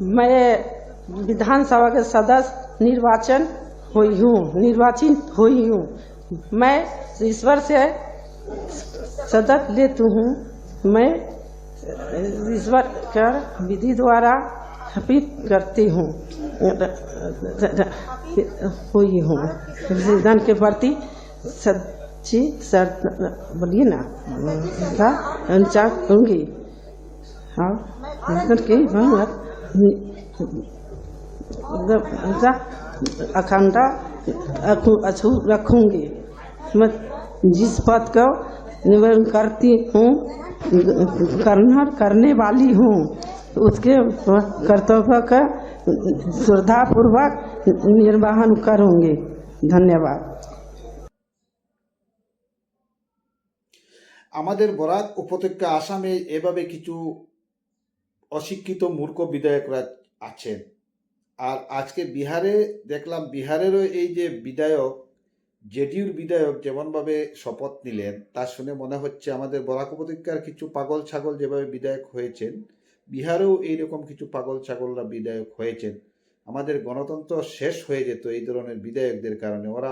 मैं विधानसभा के सदस्य निर्वाचित हुई हूँ। मैं ईश्वर से सदस्य लेती हूँ। मैं ईश्वर का विधि द्वारा हफिज करती हूँ हुई हूँ। संविधान के प्रति सच्ची बोलिए ना चाहूँगी अखंडा अछूत रखूंगी। मैं जिस पद को निवेदन करती हूँ करने वाली हूँ उसके कर्तव्य का श्रद्धापूर्वक निर्वहन करूंगी। धन्यवाद। আমাদের বরাক উপত্যকা আসামে এভাবে কিছু অশিক্ষিত মূর্খ বিধায়করা আছেন। আর আজকে বিহারে দেখলাম, বিহারেরও এই যে বিধায়ক, জেডিইউর বিধায়ক যেমনভাবে শপথ নিলেন তা শুনে মনে হচ্ছে আমাদের বরাক উপত্যকার কিছু পাগল ছাগল যেভাবে বিধায়ক হয়েছেন, বিহারেও এইরকম কিছু পাগল ছাগলরা বিধায়ক হয়েছেন। আমাদের গণতন্ত্র শেষ হয়ে যেত এই ধরনের বিধায়কদের কারণে। ওরা